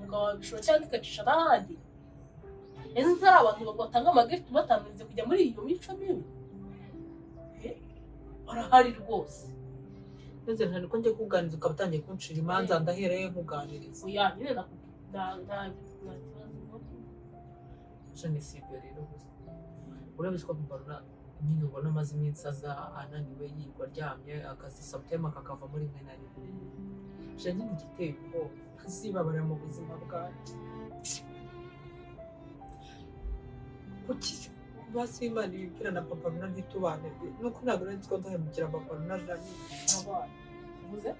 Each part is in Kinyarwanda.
umugabo wawe bishobora cyangwa ikacisha n'ahandi. Ese ntari abantu batanga amagifti batangize kujya muri iyo mico mibi? Barahari rwose. Nze ntari ko njye kuganiriza ukabatangiye kunshira imanza ndahereye nkuganiriza. Oya nyine nta kibazo. Jane sibyo rero gusa. Urabizi ko Barura nyine ubona amaze iminsi aza ananiwe yirwa aryamye akazi September kakava muri mwe na rimwe. Jane ni igiteye ubwoba ntazibabara mu buzima bwanjye. Kuki basi Imana ibibwira na Papa Runa ntitubanirwe nuko ntabwo nzi ko ndahemukira Papa Runa Jane. Uvuze?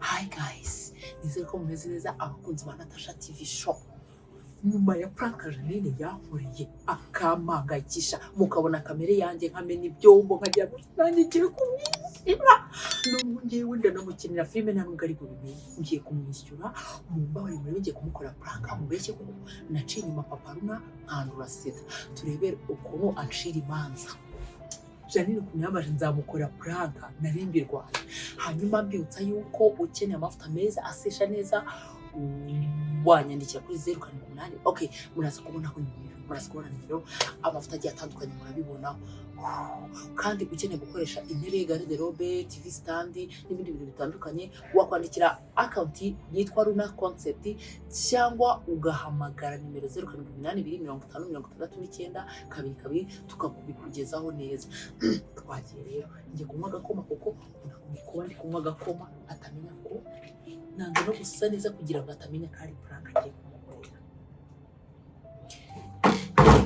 Hi guys, nizere ko mumeze neza abakunzi ba Natasha TV show. Nyuma ya prank Janine yankoreye akampangayikisha mukabona kamere yanjye nkamena ibyombo nkajya nanjye ngiye kumwishyura n'ubu ngewe ndanamukinira filime nta nubwo ari bubimenye ngiye kumwishyura mumbabarire muri ngiye kumukora prank mubeshye ko naciye inyuma Papa Runa nkandura sida turebere ukuntu ancira imanza. Janine kunyamaje nzamukora prank narimbirwaye hanyuma mbibutsa yuko ukeneye amavuta meza asesha neza wanyandikira kuri 078. Okay, muraza kubona ko nimero amavuta agiye atandukanye murabibona kandi ukeneye gukoresha intebe garde-robe TV stand n'ibindi bintu bitandukanye wakwandikira account yitwa Runa Concept cyangwa ugahamagara nimero 0782505922 tukakubikugezaho neza. Twagiye rero ngiye kunywa agakoma kuko kuba ndi kunywa agakoma atamenya ko nanga no gusa neza kugira ngo atamenya ko ari prank agiye kumukorera.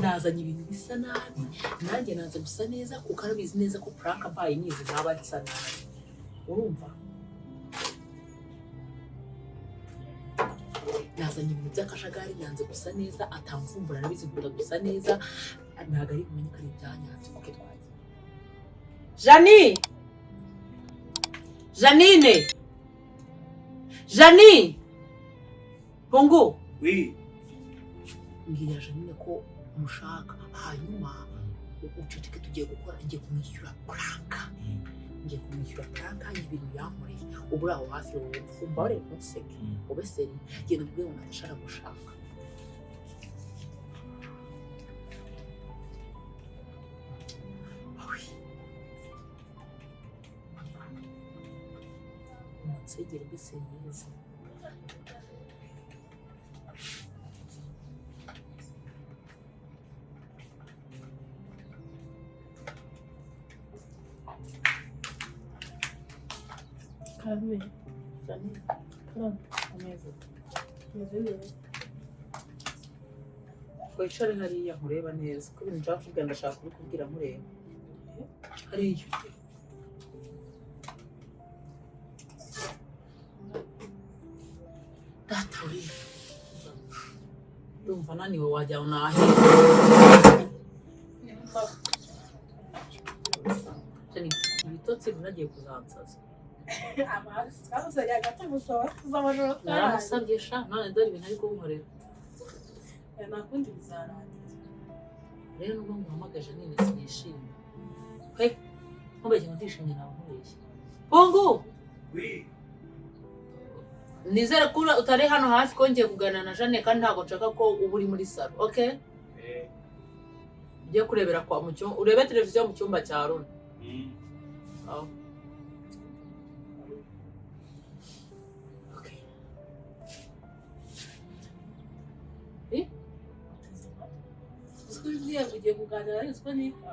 Nazanye ibintu bisa nabi nanjye naza gusa neza kuko arabizi neza ko prank mbaye nyizi naba nsa nabi. Urumva nazanye ibintu by'akajagari nanze gusa neza atamvumbura arabizi nkunda gusa neza ntago ari kumenya ko ari ibyanyanze kuko twagiye. Janine Bongo. Oui. Mbwira Janine ko mushaka hanyuma uceceke tugiye gukora ngiye kumwishyura prank. Ngiye kumwishyura prank y'ibintu yankoreye. Ubura aho hafi umbare museke. Ubeseri genda ubwe ngo natashara gushaka. Segera bise neza. Kame. Janine. Karam. Ameze. Meze. Wicare hariya nkureba neza ko ibintu nshaka kuvuga ndashaka kubikubwira mureba. Hariya. Datori. Ndumva naniwe wajya unahe. Janine, ibitotsi binagiye kuzansaza. Naramusabye sha none dore ibintu ariko bunkorera. Nakundi bizarangira. Rero nubwo nguhamagaje Janine sinishimye. He, nkubeshye ngo ndishimye nawe nkubeshye. Bongo. Oui. Nizere ko utari hano hafi ko ngiye kuganira na Janine kandi ntago nshaka ko uba uri muri salo, okay? Ngiye kurebera kwa mu cyumba, urebe televiziyo mu cyumba cya Runa. Oh. Okay. Ugiye kuganira n'iswa nika.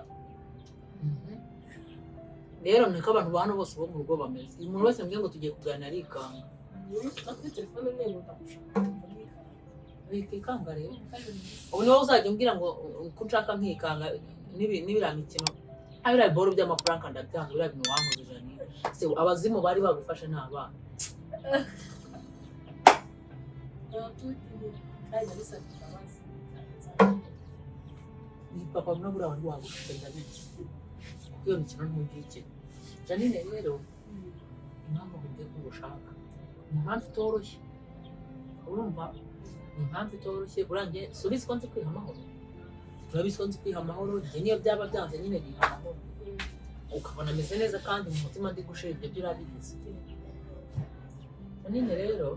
Rero niko abantu bano bose bo mu rugo bameze. Umuntu wese mbwiye ngo tugiye kuganira arikanga. Afite telefone mwe ndagushaka. Wikikanga rero. Ubu niwe uzajya umbwira ngo ko nshaka nkikanga n'ibira mikino. Abira boro by'amafaranga ndabyanga bira bintu wankoze Janine. Se abazimu bari bagufashe n'abana. Ni Papa Runa bura wari wagufite ndabizi. Iyo mikino ntugike. Janine rero impamvu ngiye kugushaka. Ni impamvu itoroshye. Urumva ni impamvu itoroshye urangiye subizi ko nzi kwiha amahoro urabizi ko nzi kwiha amahoro njye niyo byaba byanze nyine biha amahoro ukabona ameze neza kandi mu mutima ndi gushira ibyo byo urabizi none rero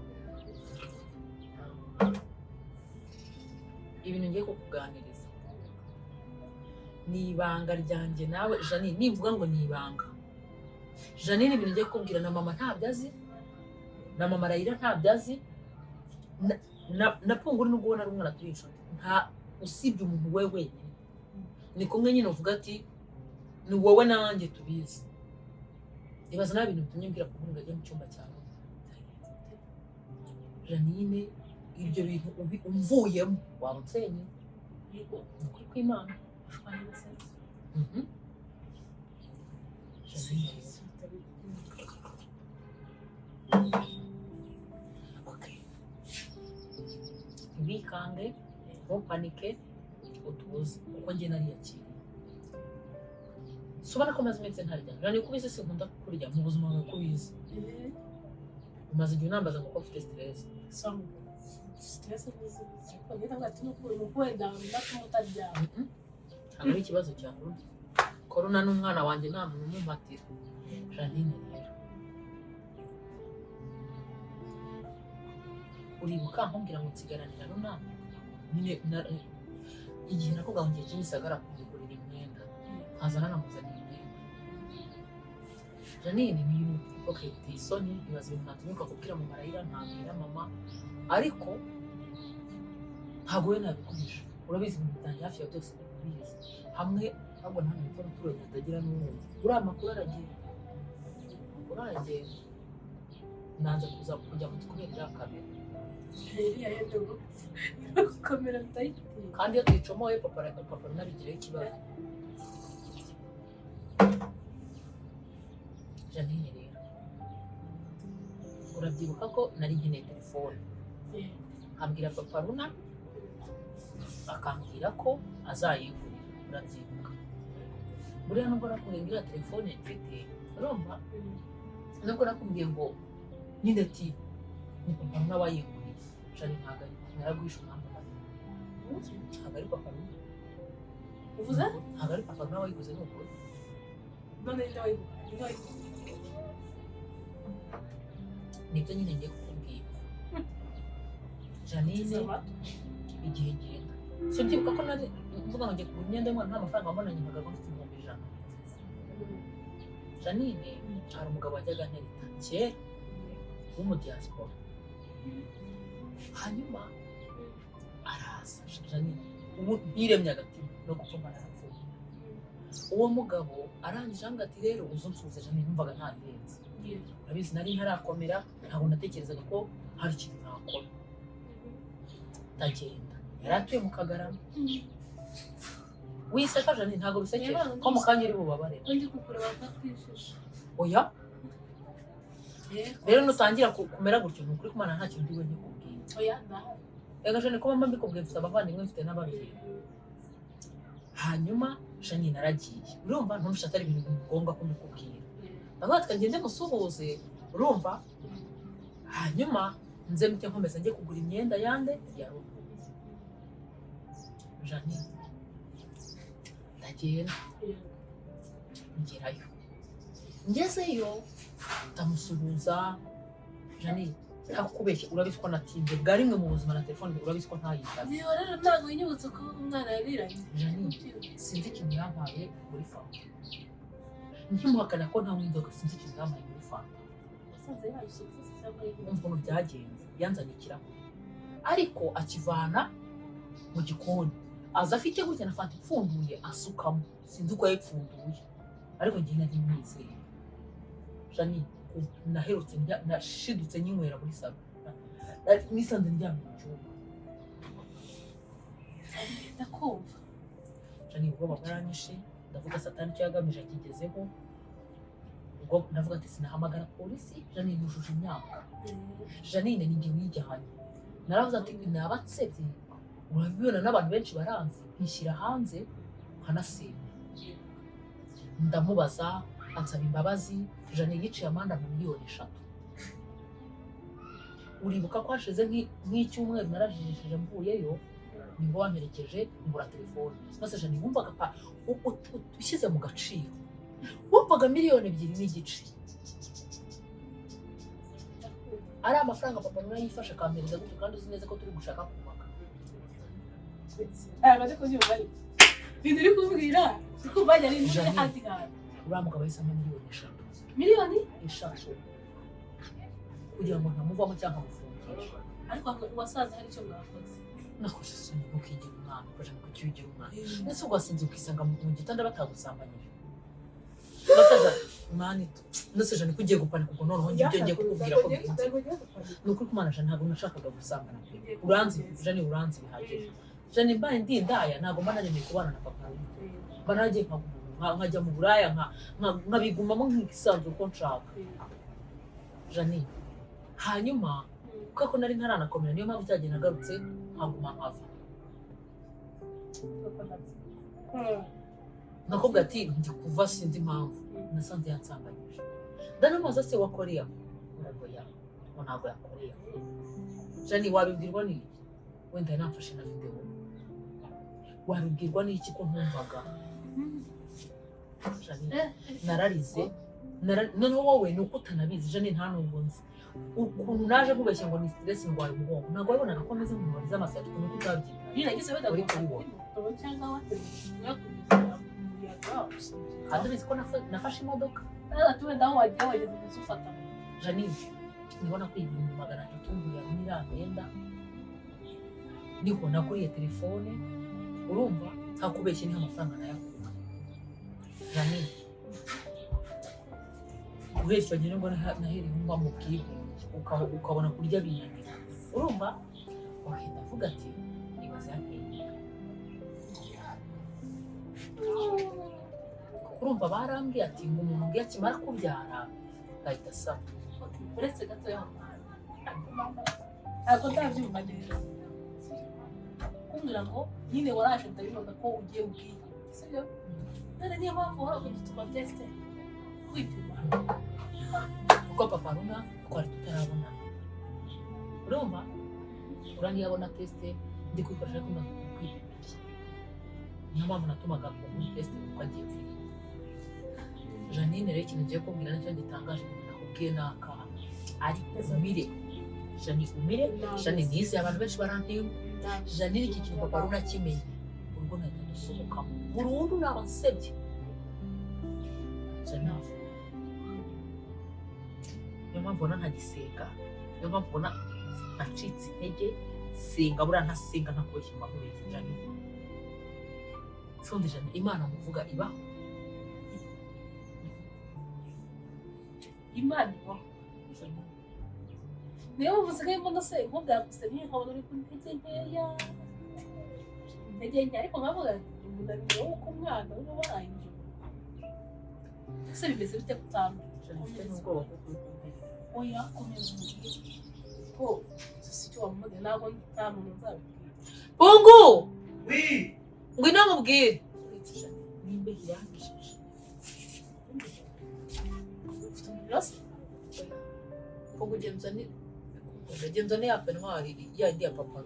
ibintu ngiye kukuganiriza ni ibanga ryanjye nawe Janine nivuga ngo ni ibanga Janine ibintu ngiye kukubwira na mama ntabyo azi na mama Rayira ntabyo azi na Punguri nubwo ubona ari umwana turi inshuti nta usibye umuntu we wenyine ni kumwe nyine uvuga ati ni wowe nanjye tubizi ibaza nawe ibintu bitumye mbwira Punguri ngo ajye mu cyumba cyawe Janine ibyo bintu umvuyemo waba unsenye ukuri kw'Imana ushwanye na sense okay wikange ntupanike utuze kuko njye nariyakiriye sobana ko maze iminsi ntarya rani kubizi sinkunda kurya mu buzima bwawe kubizi umaze igihe unambaza ngo ko ufite stress stress ko ngira ngo ati n'ukuri mu kwenda ndatuma utaryama ntabwo ari ikibazo cya corona n'umwana wanjye nta muntu umumpatira Janine rero uribuka nkubwira ngo nsigaranira runaka nyine igihe nakuga ngo ngiye kimisagara kumugurira imyenda nkazana namuzanira imyenda Janine ni ibintu okay biteye isoni ibaza ibintu natinyuka kubwira mama Rayira ntabwira mama ariko ntabwo we nabikoresha urabizi ibintu byanjye hafi ya byose bibizi hamwe ntabwo nta muntu w'umuturage atagira n'uwundi uriya amakuru aragenda nanze kuza kujya mu kubera kamera kamera ndayifite kandi iyo tuyicomoye papa nabigiraho ikibazo Janine rero urabyibuka ko nari nkeneye telefone ambwira papa Runa akambwira ko azayigurira urabyibuka buriya nubwo nakubwiye ngira telefone mfite urumva nubwo nakubwiye ngo nyine ati ni papa Runa wayiguriye Jane ntabwo naraguhisha umwamba ntabwo ari papa Runa uvuze ntabwo ari papa Runa wayiguze ni ukuri none nde wayiguze nibyo nyine ngiye kukubwira Janine igihe ngenda si ubyibuka ko nari mvuga ngo ngiye kugura imyenda y'umwana nta mafaranga wambonanye mpagaze mfite 100,000 Janine hari umugabo wajyaga antereta kera w'umudiaspora hanyuma araza Janine ubu ntiremye agatima no gupfuma narapfuye uwo mugabo arangije ambwira ati rero uzunsubize Janine numvaga ntabirenze urabizi nari ntarakomera ntabwo natekerezaga ko hari ikintu nakora ndagenda yari atuye mu Kagarama wiseka Janine ntabwo bisekeje ko mu kanya uri bubabare undi kukureba kwakwishisha oya rero nutangira kumera gutyo ni ukuri kumana nta kintu ndiwe nkikubwira oya ndahari ega Janine ko mama mbikubwiye mfite abavandimwe mfite n'ababyeyi hanyuma Janine aragiye urumva ntumvisha atari ibintu ngombwa ko mbikubwira ndavuga ngende musuhuze urumva hanyuma nze mute nkomeza njye kugura imyenda yande ya rugo Janine ndagenda ngerayo ngezeyo ndamusuhuza Janine ntakubeshye urabizi ko natinze bwa rimwe mu buzima na telefone urabizi ko ntayitaze niyo rero ntabwo yinyibutse ko umwana yariranye Janine sinzi ikintu yampaye muri fanta ntimuhakana ko nta mwinzoga sinzi ikintu yampaye muri fanta wasanze yayisutse cyangwa ukuntu byagenze yanzanye ikirahure ariko akivana mu gikoni aza afite gutya na fanta ipfunduye asukamo sinzi uko yayipfunduye ariko njye nari mwizeye Janine naherutse nashidutse nyinywera muri salo nisanze ndyamye mu cyumba ndakumva Janine ubwoba bwaranyishe ndavuga satani icyo yagamije akigezeho ubwo ndavuga ati sinahamagara polisi Janine nujuje imyaka Janine ni njye wijyanye naravuze ati nabatsebye urabibona n'abantu benshi baranzi nkishyira hanze nkanasenga ndamubaza ansaba imbabazi Janine yiciye amande $1,000,000 uribuka ko hashize nk'icyumweru narajijishije mvuyeyo nibwo wamperekeje ngura telefone maze Jane wumvaga ushyize mu gaciro wumvaga miliyoni 2 n'igice ari amafaranga papa nuna yifashe akampereza gutyo kandi uzi neza ko turi gushaka kubaka maze kubyumva ari ibintu uri kumbwira tukumva ari n'indi handi kandi uriya mugabo yahisemo miliyoni 3 kugira ngo ntamuvamo cyangwa amufungishe ariko wasanze hari icyo mwakoze nakoze isoni ntukigira umwana ukaje mu kucyugira umwana ndetse ugasinze ukisanga mu gitanda batagusambanyije mani ndetse Jane ko ugiye gupanika ubwo noneho ngiye kukubwira ko bihenze ni ukuri kumana Jane ntabwo nashakaga gusambana uranzi Jane uranzi bihagije Jane mbaye ndi indaya ntabwo mba naremeye kubana na papa mba nagiye nkajya mu buraya nkabigumamo nk'isanzwe uko nshaka Jane hanyuma kuko nari ntaranakomera niyo mpamvu cyagenda nagarutse nkaguma nkava nakubwa ati ndi kuva sinzi impamvu nasanze yansambanyije ndanamaze se wakoreya ngo ntabwo yakoreya Jane wabibwirwa n'iki wenda namfashe na video wabibwirwa n'iki ko ntumvaga Jane nararize noneho wowe ni uko utanabizi Jane nta nubwo nzi ukuntu naje kubeshya ngo ni stress ndwaye umugongo ntabwo wabonaga ko meze nk'umuntu warize amaso atuku nuko utabyita biragize wenda uri kubibona cyangwa wateguye kandi ubizi ko nafashe imodoka ati wenda aho wagiye wageze ufata Jane nibona ko 300 ngurira muri amenda niko nakuriye telefone urumva ntakubeshye ni amafaranga nayakuye Jane uhetse nyine ngo nahereye mba mu bwibwe ukabona kurya binanira urumva wahita avuga ati ibaze yakeye urumva barambwiye ati ngo umuntu ngiye akimara kubyara ahita asaba uretse gato ntabwo ndabyumva neza kumbwira ngo nyine waraje ndabibona ko ugiye ubwiye sibyo none niyo mpamvu uhora kugituma teste kwipima kuko papa runa twari tutarabona urumva urani yabona teste ndi kwikoresha ko maze kwipimisha niyo mpamvu natumaga kuri teste kuko agiye kwiga Janine rero ikintu ngiye kubwira nicyo gitangaje nakubwiye naka ari umire Jane umire Jane nize abantu benshi barantiye Janine iki kintu papa runa kimenye urwo nahita dusohokamo burundu nabasebye Jane niyo mpamvu ubona ntagisenga niyo mpamvu ubona nacitse intege senga buriya ntasenga ntakubeshya amahuriro Jane sonde Jane Imana muvuga ibaho Imana ibaho niyo uvuze ko imbona se nk'ubwaguse nk'inkono uri kuri intege nkeya ariko nkavuga umunaniro w'uko umwana uri wabaye inzu ese bimeze bite kutambura Jane n'ubwoba bwo oya komeza umubwire ko si cyo wamubwira ntabwo nta muntu nzabibwira Bungu ngwino mubwire nimba yangishije Bungu genza ni ya penwari yandi ya papa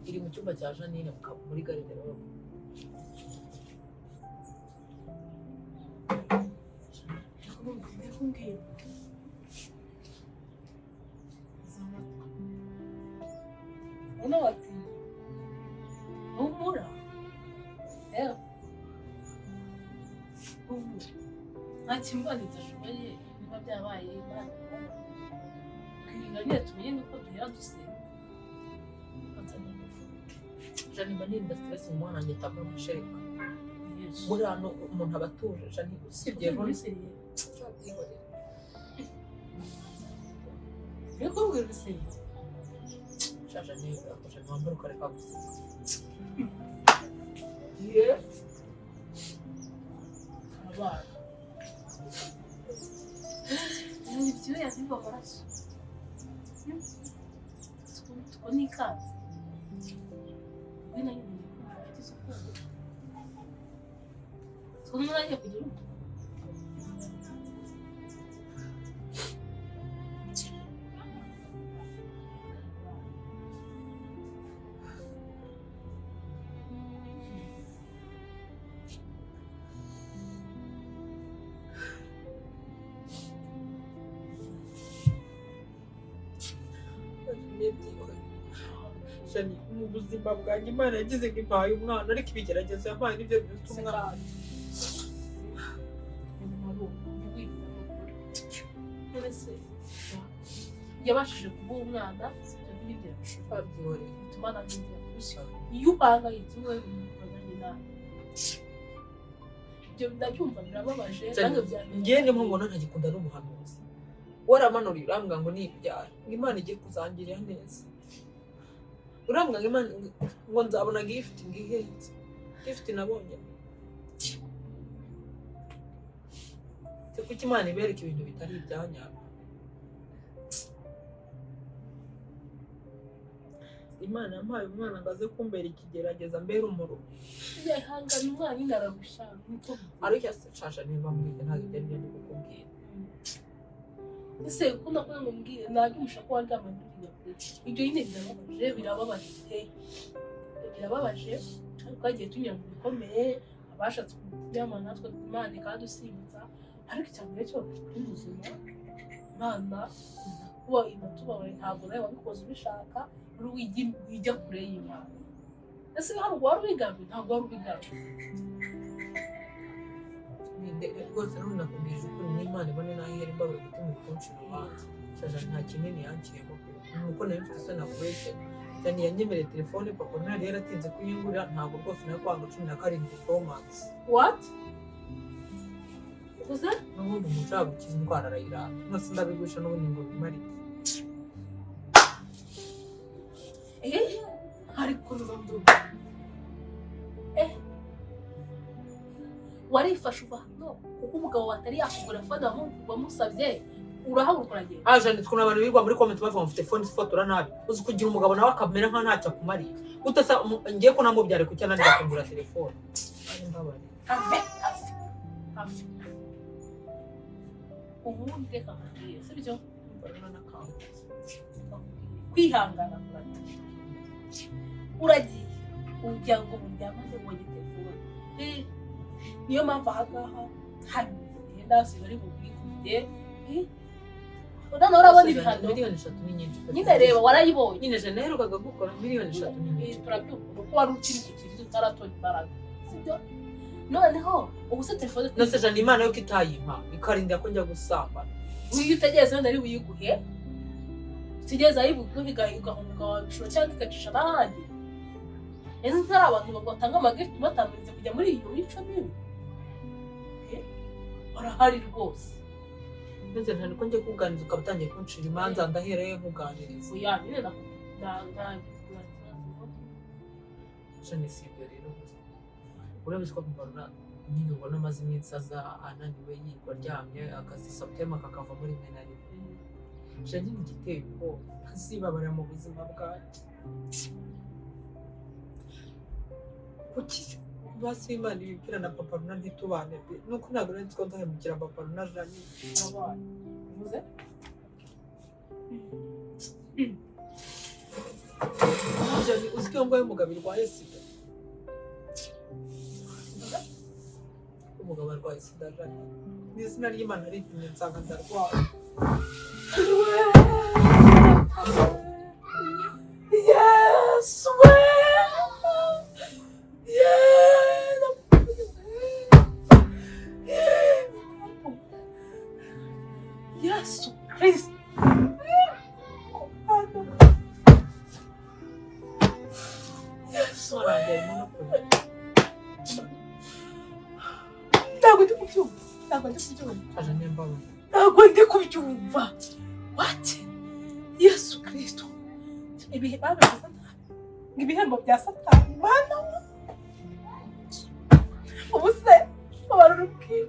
iri mu cyumba cya Janine muri garderobe Una bati humura nta kimbani dushoboye biba byabaye Imana kwiga nyine tumenye nuko duhera dusenga Jane mba nirinda stress mu mwana wanjye atabura amashereka muri hano umuntu aba atuje Jane usibye rero ko ubwira urusengero shaje neza afashe wambara ukareka gusiga abana ni ibyo yazimba amaraso tuko ni ikaze wina nyine ufite isuku tuko n'umwanya kugira uko buzima bwanjye Imana yagize ngo impaye umwana ariko ibigeragezo yampaye nibyo bifite umwana yabashije kuguha umwana sibyo n'ibindi yabishobora babyihoreye bituma nanjye kubishyira iyo uhangayitse wowe bikoranye nawe ibyo ndabyumva birababaje nange byanjye ngiye ndimo mbona ntagikunda n'umuhanuzi waramanuriye urambwa ngo nibyara ngo Imana igiye kuzangirira neza urambwa ngo Imana ngo nzabona gift ngihetse gift nabonye se kuki Imana ibereka ibintu bitari ibyanyabo Imana yampaye umwana ngo aze kumbera ikigerageza mbere umuruho yahangana umwana nyine aragushaka niko ariko yashasha niba mbwira ntabwo ibyo ari byo kukubwira ese ukunda ko ngo mbwire ntabwo umusha ko waryama n'uriya ibyo nyine birababaje ariko twagiye tunyura mu bikomeye abashatse kuryama natwe Imana ikadusimbutsa ariko icyambere cyo kuri muzima Imana kuba inatubabaye ntabwo nawe wabikoze ubishaka uri wijya kure y'Imana ese hano wari ubigambi ntabwo wari ubigambi rwose runakubwije ukuri n'Imana ibone naho ihera imbabura gutuma ukunshi urubanza shaja nta kinini yankiyemo nuko nari mfite isoni nakubeshye cyane yanyemereye telefone papa ntari yaratinze kuyingurira ntabwo rwose nayo kwanga 17 Pro Max what uza n'ubundi umushaka gukiza indwara arayirata nose ndabigwisha n'ubundi ngo bimarike ariko n'ubundi warifashe uva hano kuko umugabo watari yakugura fone wamusabye urahaguruka uragenda ajanditswe n'abantu bigwa muri comment bavuga mfite phone ifotora nabi uzi kugira umugabo nawe akamera nka ntacyo akumariye utasa ngiye ko namubyare ku cyana ndakungura telefone ari mbabare hafi ubundi reka mbwire sibyo mbona n'akantu kwihangana uragiye ujya ngo muryamaze ngo telefone niyo mpamvu ahangaha hano ndasi bari bubikubye urabona ibihano miliyoni 3 ni nyinshi nyine reba warayibonye nyine je naherukaga gukora miliyoni 3 ni nyinshi turabyumva ko wari ukiri ku kintu utaratonda imbaraga sibyo noneho ubu se telefone nose je ni Imana yo kitayimpa ikarinda ko njya gusambana wiyo utegereza wenda ari buyiguhe utegereza ayibiguhe igahunga wabishora cyangwa ikacisha n'ahandi ese ntari abantu batanga amagifti bataminze kujya muri iyo mico mibi barahari rwose ndetse nta niko njye kuganiriza ukabatangiye kunshira imanza ndahereye nkuganiriza oya nyine jane sibyo rero urabizi ko mbona nyine ubona amaze iminsi aza ananiwe yirwa aryamye akazisabutema kakava muri mwe na rimwe jane ni igiteye ubwoba ntazibabarira mu buzima bwanjye kuki basi Imana ibibwira na papa Runa ntitubane nuko ntabwo nari nzi ko nzahemukira papa Runa Jane uvuze Jane uzi ko mbaye umugabo irwaye sida umugabo arwaye sida Jane n'izina ry'Imana ripimye nsanga ndarwaye yes Yesu Kristo Yesu arangayemo no kurya ntabwo ndi kubyumva aje nembawe ntabwo ndi kubyumva what Yesu Kristo ibihe babivuze ibihembo bya Satani Mana ubu se abarubwira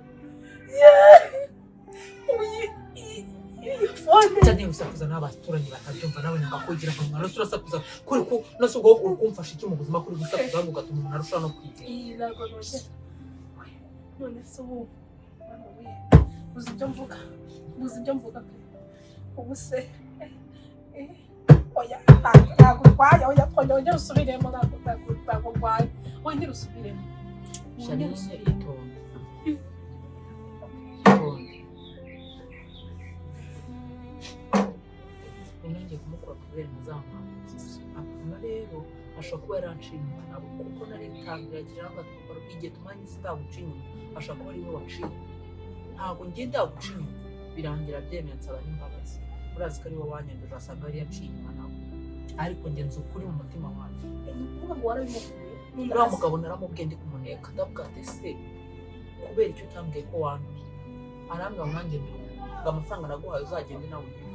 cyane gusakuza n'abaturanyi batabyumva nawe nakakugira ngo mwana urasakuza kuri ko nose ubwo ukumfasha iki mu buzima kuri gusakuza ngo gatuma umuntu arushaho no kwiga ntabwo nongera none se ubu uzi ibyo mvuga ubu se oya ntabwo urwaye oya twongera usubiremo ntabwo urwaye wongera usubiremo Janine itonde unange kumukura ku ibere ntazamwanduza hanyuma rero ashobora kuba yaranciye inyuma nabo kuko nari ntangiragira ngo tukora igihe tumanye sindaguca inyuma ashobora kuba ari we waciye ntabwo ngiye ndaguca inyuma birangira byemeye nsaba n'imbabazi urazi ko ari we wanyanduje wasanga yari yaciye inyuma nawe ariko njye nzi ukuri mu mutima wanjye ukuvuga ngo warabimubwiye uriya mugabo naramubwiye ndi kumuneka ndavuga ati se kubera icyo utambwiye ko wanduye arambwira ngo nanjye ngo amafaranga naguhaye uzagende nawe uyivuze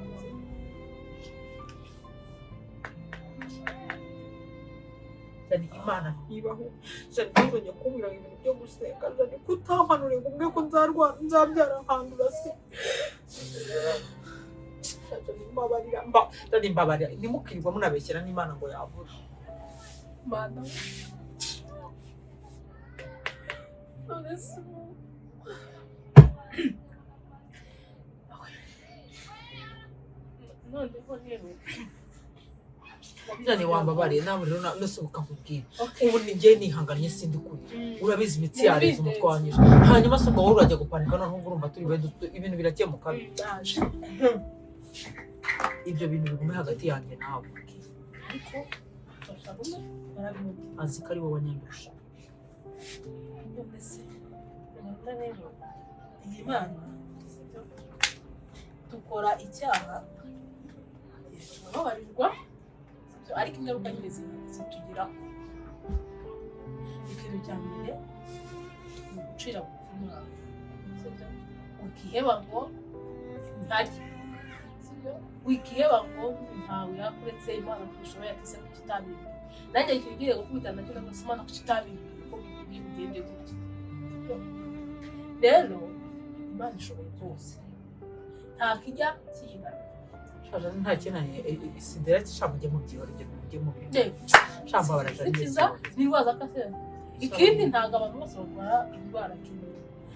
jani imana ntibaho jani ntuzongeye kumbwira ibintu byo gusenga jani kutampanuriye ngo umwe ko nzarwara nzabyara nkandura se jani mbabarira ntimukirirwa munabeshyera n'imana ngo yavura mana none se noneho rero jani wambabariye nawe rero nasohoka nkubwira ubu ni njye nihanganye sindi kuri urabizi imitsi yareze umutwe wanyije hanyuma se ubwo wowe urajya gupanika noneho urumva turi ibintu birakemuka ibyo bintu bigume hagati yanjye nawe ariko bashabona barabimubwiye azi ko ari wowe wanyandusha none se none rero iyi mana dukora icyaha turababarirwa ariko ingaruka nyine zitugeraho ikintu cya mbere ni ugucira bugufi umwana ukiheba ngo ntarye wikiheba ngo ntawe yakuretse imana kubishoboye atise ku kitabiri nanjye ikintu ugiye gukubita nacyo nagose imana ku kitabiri kuko bigende gutya rero imana ishoboye byose nta kijya kiyingana shaje nta kinanye isidera cyamujye mu byibaro byo mu biri shamba barajaniza nirwaza kasera ikindi ntago abantu bose barwara indwara kimwe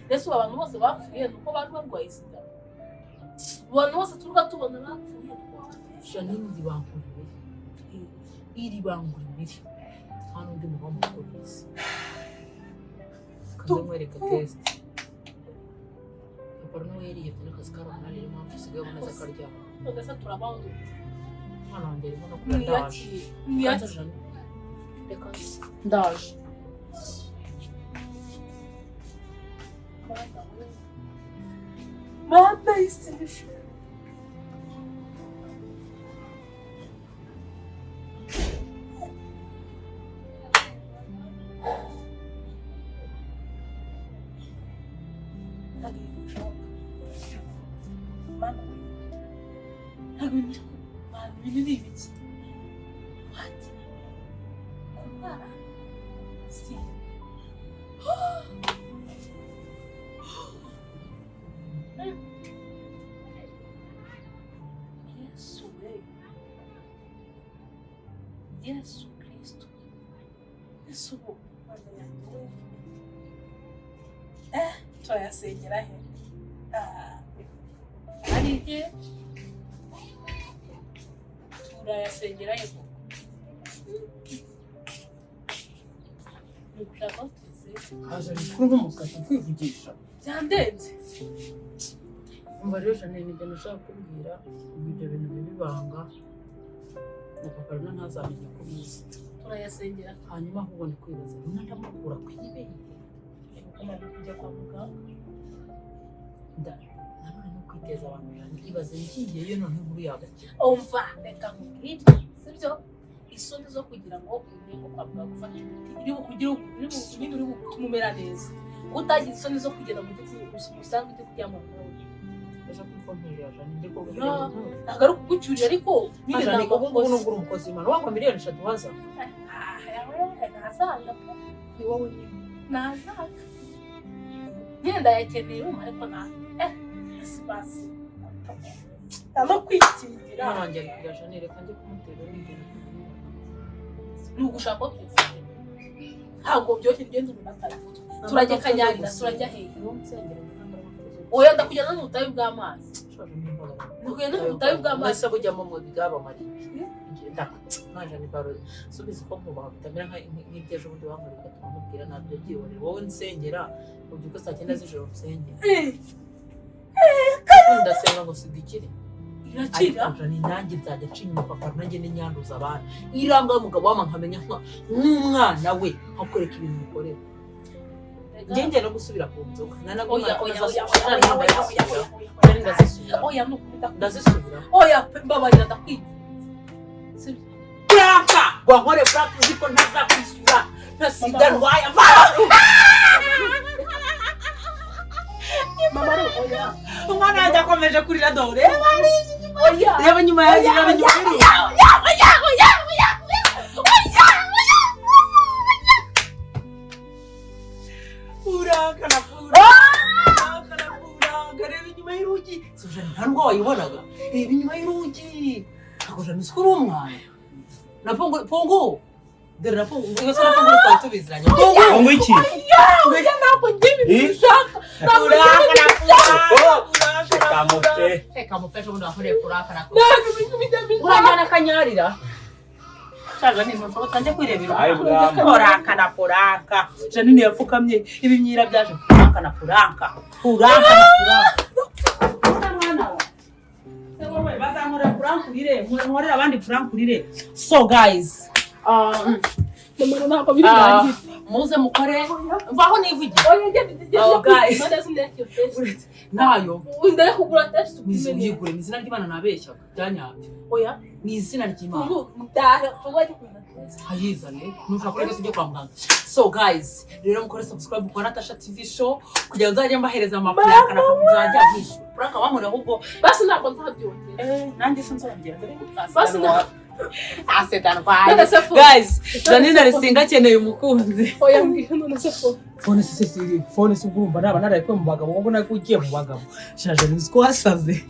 ndetse abantu bose bapfuye nuko bari barwaye sida abantu bose turuka tubona bapfuye janindi bankuriwe iri bangurire hano ndi mu bamukoreza kandi mwereka test Porno yariye tuna kaskara nari mpamvu sigaye uboneza akaryama ugasa turabaho mwana wanjye arimo no kuradaje niyaki reka ndaje manda isilisha Yesu Kristo. Yesu turayasengera he? Ari he? Turayasengera he koko? Nukushaka tuze. haje rikuru nk'umukazi kwivugisha Byandenze. umva rero jane nibyo nashaka kubwira ibyo bintu bibibanga na papa rero ntazamenye ko bizi Turayasengera hanyuma ahubwo ndi kwibaza rero ndamukura ku ibere kama kujya kwa muganga. nanone no kwiteza abantu yanjye ibaze ngiyeyo none inkuru yagakira Umva reka nkubwire sibyo isoni zo kugira ngo ujye kwa muganga ufate imiti iri bukugira nyine uri bukumumera neza utagize isoni zo kugenda mu gihugu usanga ujye kuryama nawe ejo kuri konti ya jane ndi ko ntabwo ari ukugucyurira ariko nyine ntabwo ubu ngubu nubwo uri umukozi w'imana wanga miliyoni 3 waza ntazanga ni wowe nyine ntazanga nyine ndayakeneye umwe ariko basi no kwikingira mwana wanjye ari kurira jane reka njye kumutera n'ingendo ni ugushaka ko tuvuge ntabwo byoroshye ngende umuntu atabivuze turajya kanyarira turajya hejuru oya ndakujyana n'ubutayu bw'amazi ndakujyana n'ubutayu bw'amazi mwese bujyamo mu bwabamari naje ni baro subiza ko mu bantu tamera nk'ibyejo bundi wankoreka tumubwira nabyo byihorera wowe nsengera ubyuka saa 9 z'ijoro nsengera ndasenga ngo sidikire irakira ariko ni nanjye nzajya nshinya papa nanjye n'inyanduza abana iranga umugabo wama nkamenya nk'umwana we akoreka ibintu mukorera ngenge no gusubira ku nzoga oya nukubita ndazisubira oya mbabarira ndakwita Franka wankore Franka uziko ntazakwishyura ntasiganwa mama oya umwana yanjye akomeje kurira dore oya reba nyuma yanjye reba nyuma Franka na Franka reba inyuma y'urugi nta ndwara wayibonaga reba inyuma y'urugi ntabwo nzi ko uri umwana na pongo dore na pongo ngo se na pongo twari tubiziranye pongo iki oya ntabwo ngiye bishaka kamufasha ubundi wakoreye kurakara urangana akanyarira Chaga ni mpamvu utangiye kwirebera poraka na poraka Janine yapfukamye ibimyira byaje poraka na poraka bazankora purankurire nkorera abandi purankurire so guys mama ntabwo birangiye muze mukore mvaho nivugiye oya guys guys nayo ndaya kugura test yigure ni izina ry'Imana nabeshya byanyabye oya ni izina ry'Imana hayizane nushaka kurega sijye kwa muganga so guys rero mukore subscribe kwa Natasha TV show kugira ngo nzajye mbahereza amafaranga na kuzajya mwishyura pranka bamure ahubwo basi ntabwo nzabyongera nanjye sinzongera basi asetana guys Janine arisinga akeneye umukunzi oya mbwira none se phone si ubwo urumva naba naraye mu bagabo ngo nakugiye mu bagabo shaje nzi ko wasaze